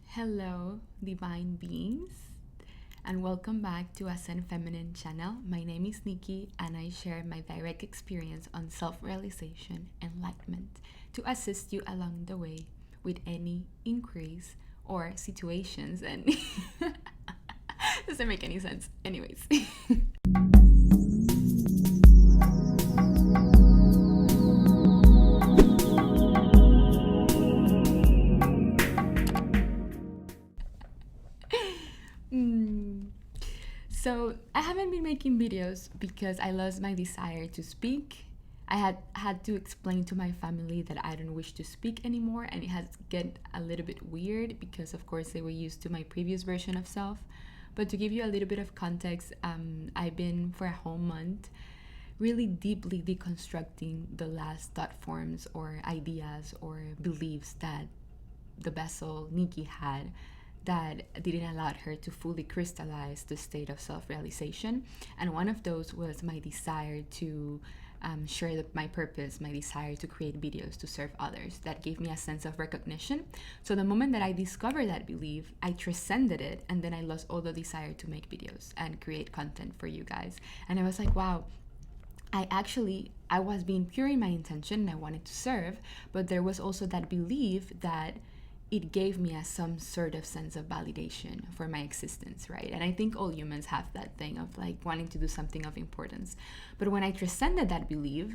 Hello, divine beings, and welcome back to Ascend Feminine channel. My name is Nikki, and I share my direct experience on self-realization, enlightenment, to assist you along the way with any inquiries or situations. And doesn't make any sense. Anyways. So I haven't been making videos because I lost my desire to speak. I had to explain to my family that I don't wish to speak anymore, and it has get a little bit weird because of course they were used to my previous version of self. But to give you a little bit of context, I've been for a whole month really deeply deconstructing the last thought forms or ideas or beliefs that the vessel Nikki had that didn't allow her to fully crystallize the state of self-realization. And one of those was my desire to share my purpose, my desire to create videos to serve others. That gave me a sense of recognition. So the moment that I discovered that belief, I transcended it, and then I lost all the desire to make videos and create content for you guys. And I was like, wow, I was being pure in my intention and I wanted to serve, but there was also that belief that it gave me some sort of sense of validation for my existence, right? And I think all humans have that thing of like wanting to do something of importance. But when I transcended that belief,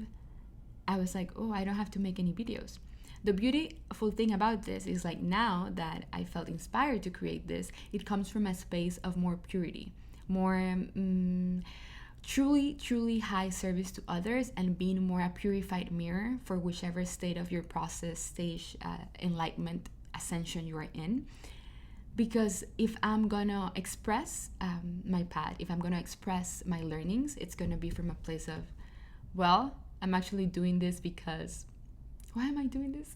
I was like, oh, I don't have to make any videos. The beautiful thing about this is like now that I felt inspired to create this, it comes from a space of more purity, more truly high service to others, and being more a purified mirror for whichever state of your process, stage, enlightenment, ascension you are in. Because if I'm gonna express my path, if I'm gonna express my learnings, it's gonna be from a place of, well, I'm actually doing this because why am I doing this?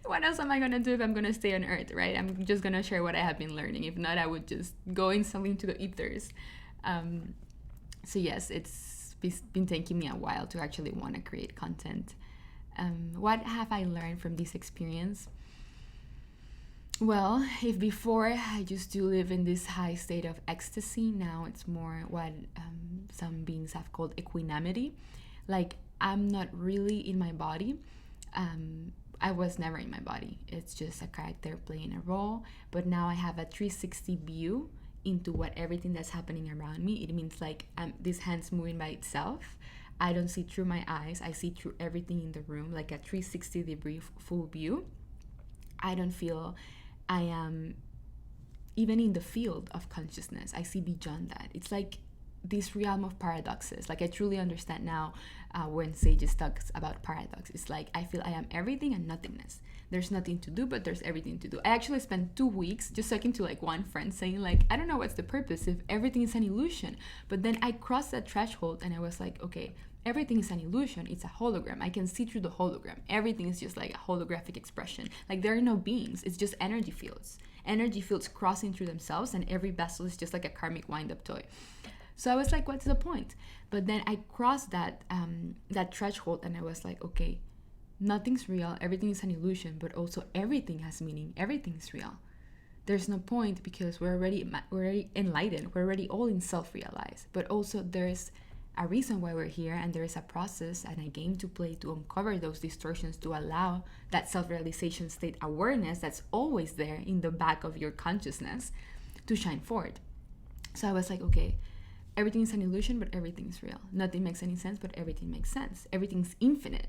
What else am I gonna do if I'm gonna stay on earth, right? I'm just gonna share what I have been learning. If not, I would just go instantly into the ethers. So yes, it's been taking me a while to actually want to create content. What have I learned from this experience? Well, if before I used to live in this high state of ecstasy, now it's more what some beings have called equanimity. Like I'm not really in my body. I was never in my body. It's just a character playing a role. But now I have a 360 view into what everything that's happening around me. It means like this hand's moving by itself. I don't see through my eyes. I see through everything in the room, like a 360 degree full view. I don't feel I am even in the field of consciousness. I see beyond that. It's like this realm of paradoxes. Like I truly understand now when sages talks about paradox. It's like I feel I am everything and nothingness. There's nothing to do, but there's everything to do. I actually spent 2 weeks just talking to like one friend saying like, I don't know what's the purpose if everything is an illusion. But then I crossed that threshold and I was like, okay, everything is an illusion. It's a hologram. I can see through the hologram. Everything is just like a holographic expression. Like there are no beings. It's just energy fields. Energy fields crossing through themselves, and every vessel is just like a karmic wind-up toy. So I was like, what's the point? But then I crossed that threshold and I was like, okay, nothing's real, everything is an illusion, but also everything has meaning, everything's real. There's no point because we're already enlightened, we're already all in self-realized, but also there's a reason why we're here, and there is a process and a game to play to uncover those distortions, to allow that self-realization state awareness that's always there in the back of your consciousness to shine forth. So I was like, okay, everything is an illusion, but everything is real. Nothing makes any sense, but everything makes sense. Everything's infinite,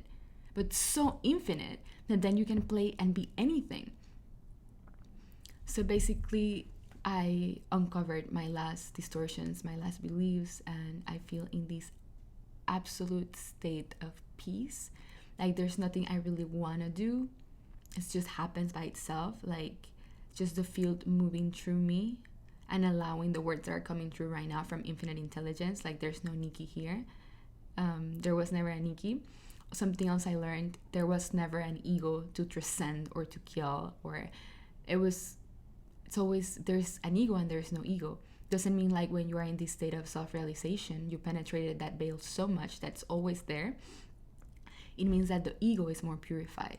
but so infinite that then you can play and be anything. So basically, I uncovered my last distortions, my last beliefs, and I feel in this absolute state of peace. Like there's nothing I really want to do. It just happens by itself, like just the field moving through me and allowing the words that are coming through right now from infinite intelligence. Like there's no Nikki here. There was never a Nikki. Something else I learned, there was never an ego to transcend or to kill, or it's always there's an ego and there's no ego. Doesn't mean like when you are in this state of self-realization, you penetrated that veil so much that's always there. It means that the ego is more purified.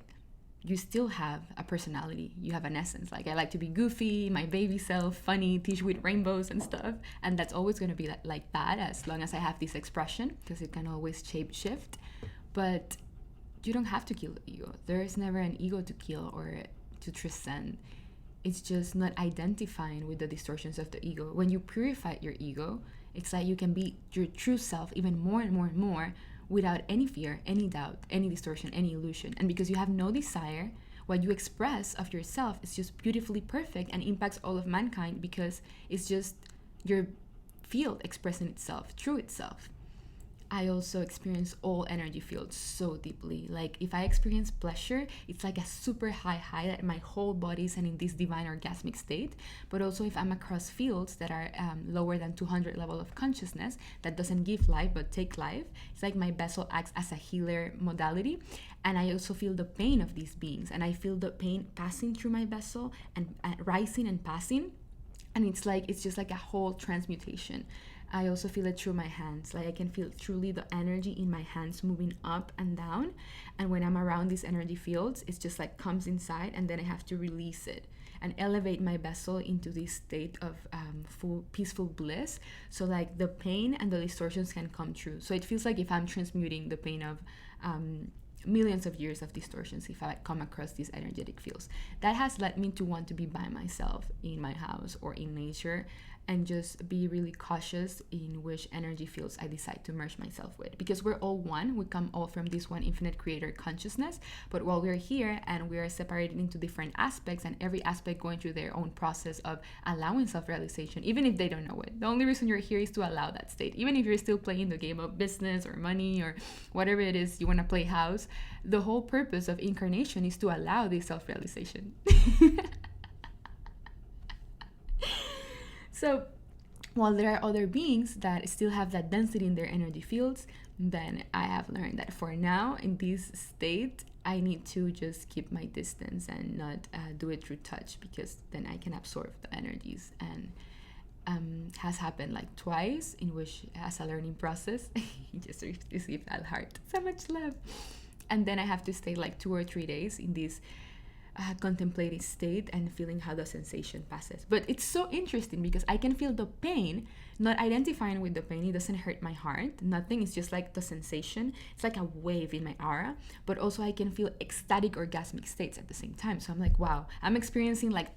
you still have a personality. You have an essence. Like, I like to be goofy, my baby self, funny, teach with rainbows and stuff. And that's always going to be like that as long as I have this expression, because it can always shape shift. But you don't have to kill the ego. There is never an ego to kill or to transcend. It's just not identifying with the distortions of the ego. When you purify your ego, it's like you can be your true self even more and more and more, without any fear, any doubt, any distortion, any illusion. And because you have no desire, what you express of yourself is just beautifully perfect and impacts all of mankind, because it's just your field expressing itself through itself. I also experience all energy fields so deeply. Like, if I experience pleasure, it's like a super high that my whole body is in this divine orgasmic state. But also, if I'm across fields that are lower than 200 level of consciousness, that doesn't give life but take life, it's like my vessel acts as a healer modality. And I also feel the pain of these beings, and I feel the pain passing through my vessel and rising and passing. And it's just like a whole transmutation. I also feel it through my hands. Like, I can feel truly the energy in my hands moving up and down. And when I'm around these energy fields, it's just like comes inside, and then I have to release it and elevate my vessel into this state of full peaceful bliss. So like the pain and the distortions can come true. So it feels like if I'm transmuting the pain of millions of years of distortions, if I come across these energetic fields, that has led me to want to be by myself in my house or in nature, and just be really cautious in which energy fields I decide to merge myself with, because we're all one. We come all from this one infinite creator consciousness, but while we're here and we are separated into different aspects, and every aspect going through their own process of allowing self-realization, even if they don't know it. The only reason you're here is to allow that state. Even if you're still playing the game of business or money or whatever it is you want to play house, the whole purpose of incarnation is to allow this self-realization. So while there are other beings that still have that density in their energy fields, then I have learned that for now, in this state, I need to just keep my distance and not do it through touch, because then I can absorb the energies. And has happened like twice, in which, as a learning process, you just receive that heart, so much love. And then I have to stay like 2 or 3 days in this contemplative state and feeling how the sensation passes. But it's so interesting because I can feel the pain, not identifying with the pain. It doesn't hurt my heart, nothing. It's just like the sensation. It's like a wave in my aura. But also I can feel ecstatic orgasmic states at the same time. So I'm like, wow, I'm experiencing like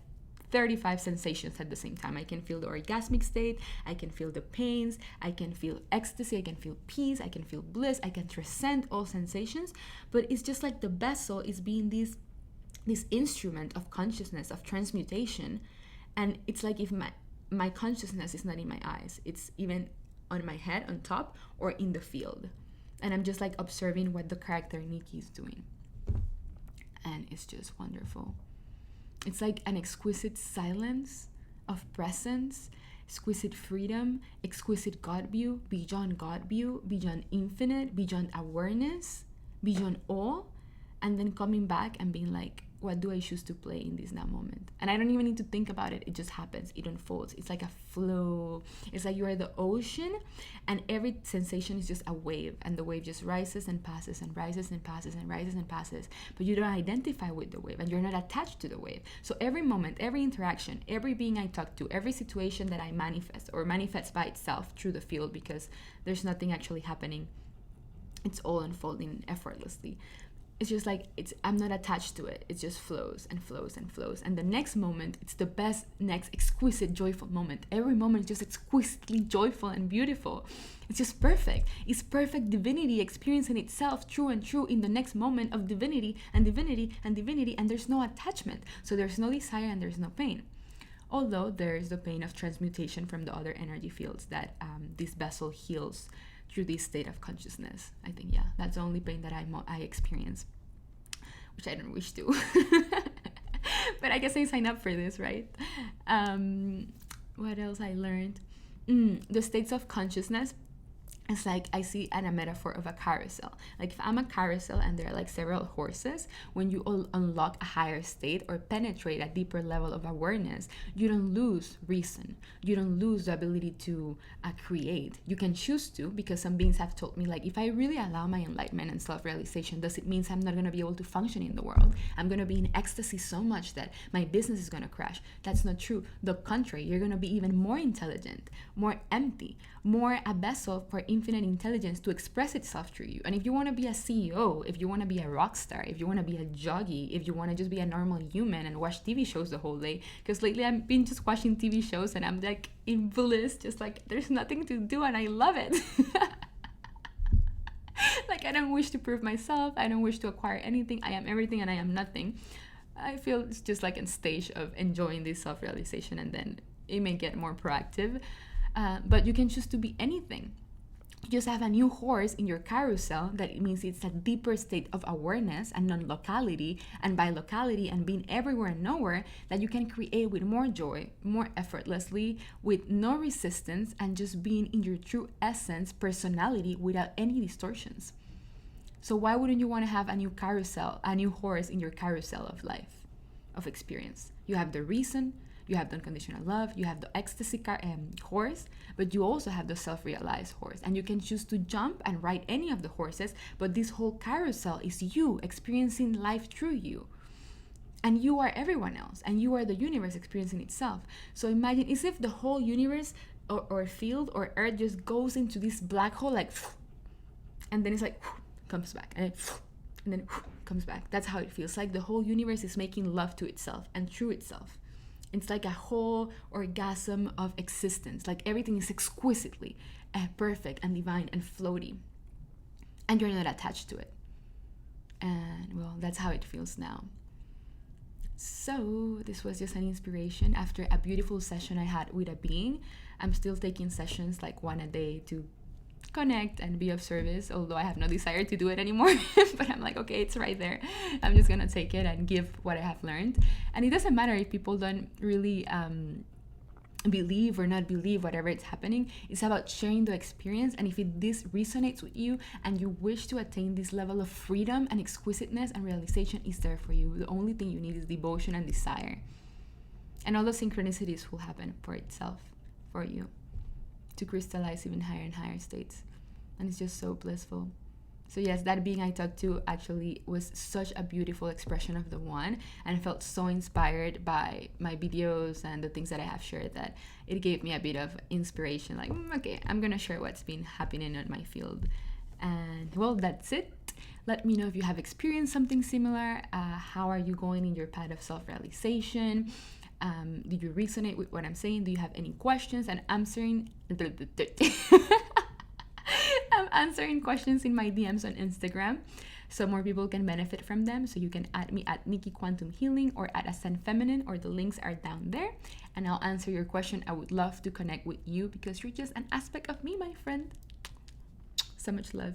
35 sensations at the same time. I can feel the orgasmic state, I can feel the pains, I can feel ecstasy, I can feel peace, I can feel bliss, I can transcend all sensations. But it's just like the vessel is being this instrument of consciousness, of transmutation. And it's like if my consciousness is not in my eyes, it's even on my head, on top, or in the field. And I'm just like observing what the character Nicky is doing. And it's just wonderful. It's like an exquisite silence of presence, exquisite freedom, exquisite God view, beyond infinite, beyond awareness, beyond all. And then coming back and being like, what do I choose to play in this now moment? And I don't even need to think about it. It just happens. It unfolds. It's like a flow. It's like you are the ocean, and every sensation is just a wave, and the wave just rises and passes and rises and passes and rises and passes. But you don't identify with the wave, and you're not attached to the wave. So every moment, every interaction, every being I talk to, every situation that I manifest or manifests by itself through the field, because there's nothing actually happening. It's all unfolding effortlessly. It's just like, I'm not attached to it. It just flows and flows and flows. And the next moment, it's the best, next exquisite, joyful moment. Every moment is just exquisitely joyful and beautiful. It's just perfect. It's perfect divinity experiencing itself true and true in the next moment of divinity and divinity and divinity. And there's no attachment. So there's no desire and there's no pain. Although there is the pain of transmutation from the other energy fields that this vessel heals through this state of consciousness. I think, yeah, that's the only pain that I experience, which I don't wish to. But I guess I signed up for this, right? What else I learned? The states of consciousness It's like I see a metaphor of a carousel. Like if I'm a carousel and there are like several horses, when you unlock a higher state or penetrate a deeper level of awareness, you don't lose reason. You don't lose the ability to create. You can choose to, because some beings have told me, like, if I really allow my enlightenment and self-realization, does it mean I'm not going to be able to function in the world? I'm going to be in ecstasy so much that my business is going to crash. That's not true. The contrary, you're going to be even more intelligent, more empty, more a vessel for infinite intelligence to express itself through you. And if you want to be a CEO, if you want to be a rock star, if you want to be a jockey, if you want to just be a normal human and watch TV shows the whole day, because lately I've been just watching TV shows and I'm like in bliss, just like there's nothing to do and I love it. Like I don't wish to prove myself, I don't wish to acquire anything, I am everything and I am nothing. I feel it's just like a stage of enjoying this self-realization, and then it may get more proactive. But you can choose to be anything. You just have a new horse in your carousel. That it means it's a deeper state of awareness and non-locality, and by locality and being everywhere and nowhere, that you can create with more joy, more effortlessly, with no resistance, and just being in your true essence, personality, without any distortions. So why wouldn't you want to have a new carousel, a new horse in your carousel of life, of experience? You have the reason, you have the unconditional love, you have the ecstasy horse, but you also have the self-realized horse. And you can choose to jump and ride any of the horses, but this whole carousel is you experiencing life through you. And you are everyone else, and you are the universe experiencing itself. So imagine as if the whole universe or field or earth just goes into this black hole, like, and then it's like, comes back, and then comes back. That's how it feels. Like the whole universe is making love to itself and through itself. It's like a whole orgasm of existence. Like everything is exquisitely perfect and divine and floaty. And you're not attached to it. And well, that's how it feels now. So this was just an inspiration after a beautiful session I had with a being. I'm still taking sessions like one a day to connect and be of service, although I have no desire to do it anymore. But I'm like, okay, it's right there, I'm just gonna take it and give what I have learned. And it doesn't matter if people don't really believe or not believe whatever it's happening. It's about sharing the experience, and if this resonates with you and you wish to attain this level of freedom and exquisiteness and realization, is there for you. The only thing you need is devotion and desire, and all the synchronicities will happen for itself for you to crystallize even higher and higher states. And it's just so blissful. So yes, that being I talked to actually was such a beautiful expression of the one, and I felt so inspired by my videos and the things that I have shared that it gave me a bit of inspiration, like, okay, I'm gonna share what's been happening in my field. And well, that's it. Let me know if you have experienced something similar. How are you going in your path of self-realization? Did you resonate with what I'm saying? Do you have any questions? And answering I'm answering questions in my DMs on Instagram so more people can benefit from them. So you can add me at Nikki Quantum Healing or at Ascend Feminine, or the links are down there, and I'll answer your question. I would love to connect with you because you're just an aspect of me, my friend. So much love.